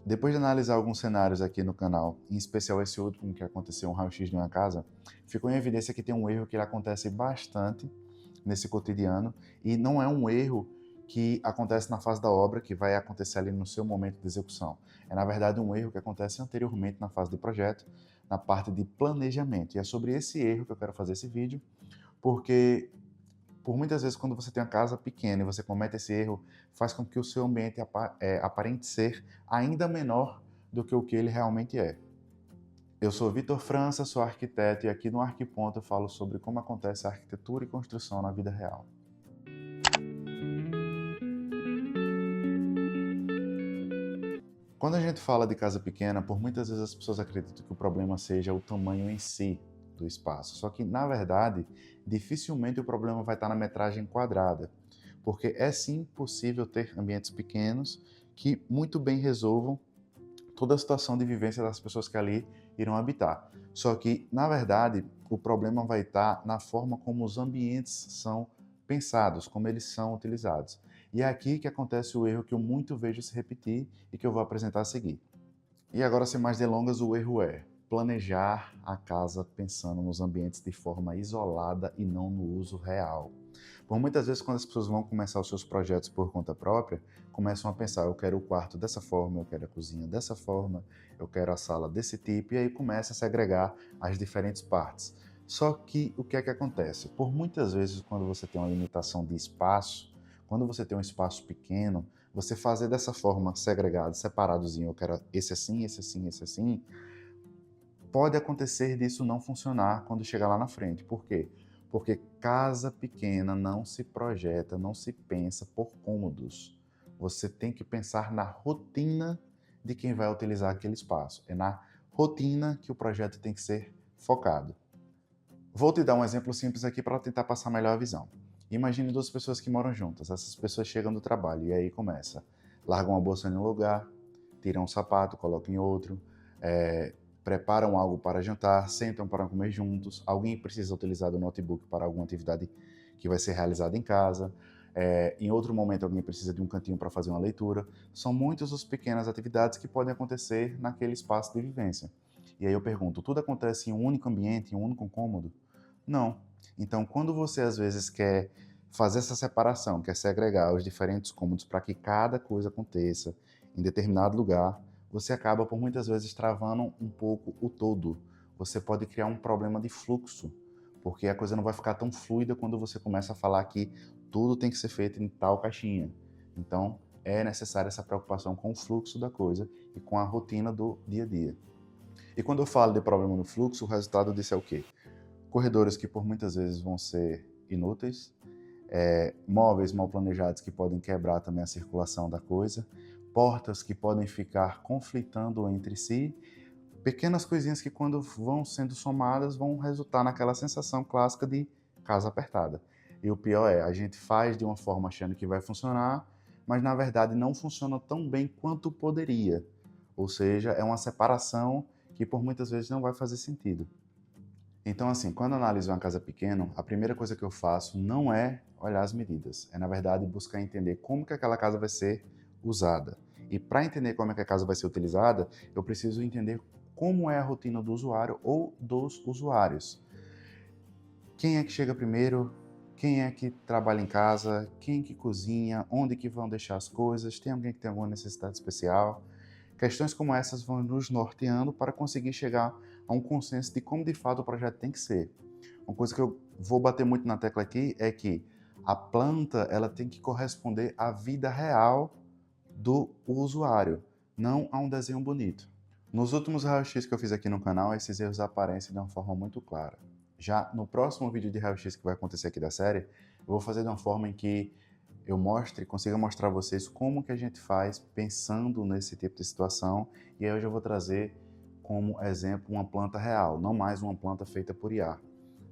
Depois de analisar alguns cenários aqui no canal, em especial esse último que aconteceu, um raio-x de uma casa, ficou em evidência que tem um erro que ele acontece bastante nesse cotidiano, e não é um erro que acontece na fase da obra, que vai acontecer ali no seu momento de execução. É, na verdade, um erro que acontece anteriormente na fase de projeto, na parte de planejamento. E é sobre esse erro que eu quero fazer esse vídeo, porque por muitas vezes, quando você tem uma casa pequena e você comete esse erro, faz com que o seu ambiente aparente ser ainda menor do que o que ele realmente é. Eu sou Vitor França, sou arquiteto e aqui no Arquiponto eu falo sobre como acontece a arquitetura e construção na vida real. Quando a gente fala de casa pequena, por muitas vezes as pessoas acreditam que o problema seja o tamanho em si do espaço. Só que, na verdade, dificilmente o problema vai estar na metragem quadrada, porque é sim possível ter ambientes pequenos que muito bem resolvam toda a situação de vivência das pessoas que ali irão habitar. Só que, na verdade, o problema vai estar na forma como os ambientes são pensados, como eles são utilizados. E é aqui que acontece o erro que eu muito vejo se repetir e que eu vou apresentar a seguir. E agora, sem mais delongas, o erro é planejar a casa pensando nos ambientes de forma isolada e não no uso real. Por muitas vezes, quando as pessoas vão começar os seus projetos por conta própria, começam a pensar, eu quero o quarto dessa forma, eu quero a cozinha dessa forma, eu quero a sala desse tipo, e aí começa a segregar as diferentes partes. Só que o que é que acontece? Por muitas vezes, quando você tem uma limitação de espaço, quando você tem um espaço pequeno, você fazer dessa forma segregado, separadozinho, eu quero esse assim, esse assim, esse assim, pode acontecer disso não funcionar quando chegar lá na frente. Por quê? Porque casa pequena não se projeta, não se pensa por cômodos. Você tem que pensar na rotina de quem vai utilizar aquele espaço. É na rotina que o projeto tem que ser focado. Vou te dar um exemplo simples aqui para tentar passar melhor a visão. Imagine duas pessoas que moram juntas. Essas pessoas chegam do trabalho e aí começa. Largam uma bolsa em um lugar, tiram um sapato, colocam em outro, preparam algo para jantar, sentam para comer juntos. Alguém precisa utilizar o notebook para alguma atividade que vai ser realizada em casa. Em outro momento, alguém precisa de um cantinho para fazer uma leitura. São muitas as pequenas atividades que podem acontecer naquele espaço de vivência. E aí eu pergunto, tudo acontece em um único ambiente, em um único cômodo? Não. Então, quando você às vezes quer fazer essa separação, quer segregar os diferentes cômodos para que cada coisa aconteça em determinado lugar, você acaba por muitas vezes travando um pouco o todo. Você pode criar um problema de fluxo, porque a coisa não vai ficar tão fluida quando você começa a falar que tudo tem que ser feito em tal caixinha. Então, é necessária essa preocupação com o fluxo da coisa e com a rotina do dia a dia. E quando eu falo de problema no fluxo, o resultado disso é o quê? Corredores que por muitas vezes vão ser inúteis, móveis mal planejados que podem quebrar também a circulação da coisa, portas que podem ficar conflitando entre si, pequenas coisinhas que quando vão sendo somadas vão resultar naquela sensação clássica de casa apertada. E o pior é, a gente faz de uma forma achando que vai funcionar, mas na verdade não funciona tão bem quanto poderia. Ou seja, é uma separação que por muitas vezes não vai fazer sentido. Então, assim, quando eu analiso uma casa pequena, a primeira coisa que eu faço não é olhar as medidas, é na verdade buscar entender como que aquela casa vai ser usada. E para entender como é que a casa vai ser utilizada, eu preciso entender como é a rotina do usuário ou dos usuários. Quem é que chega primeiro? Quem é que trabalha em casa? Quem que cozinha? Onde que vão deixar as coisas? Tem alguém que tem alguma necessidade especial? Questões como essas vão nos norteando para conseguir chegar a um consenso de como de fato o projeto tem que ser. Uma coisa que eu vou bater muito na tecla aqui é que a planta ela tem que corresponder à vida real do usuário, não a um desenho bonito. Nos últimos raio-x que eu fiz aqui no canal, esses erros aparecem de uma forma muito clara. Já no próximo vídeo de raio-x que vai acontecer aqui da série, eu vou fazer de uma forma em que eu consiga mostrar a vocês como que a gente faz pensando nesse tipo de situação, e aí eu já vou trazer como exemplo uma planta real, não mais uma planta feita por IA,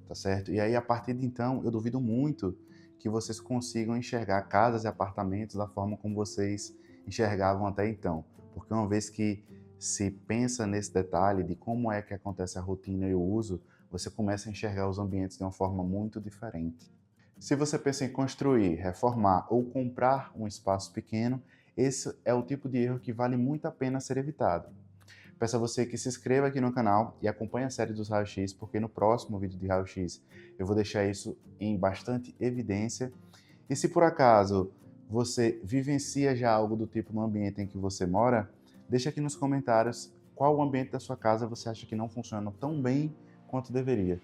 tá certo? E aí a partir de então, eu duvido muito que vocês consigam enxergar casas e apartamentos da forma como vocês enxergavam até então, porque uma vez que se pensa nesse detalhe de como é que acontece a rotina e o uso, você começa a enxergar os ambientes de uma forma muito diferente. Se você pensa em construir, reformar ou comprar um espaço pequeno, Esse é o tipo de erro que vale muito a pena ser evitado. Peço a você que se inscreva aqui no canal e acompanhe a série dos raios-x, porque no próximo vídeo de raio-x eu vou deixar isso em bastante evidência. E se por acaso você vivencia já algo do tipo no ambiente em que você mora, deixa aqui nos comentários qual o ambiente da sua casa você acha que não funciona tão bem quanto deveria.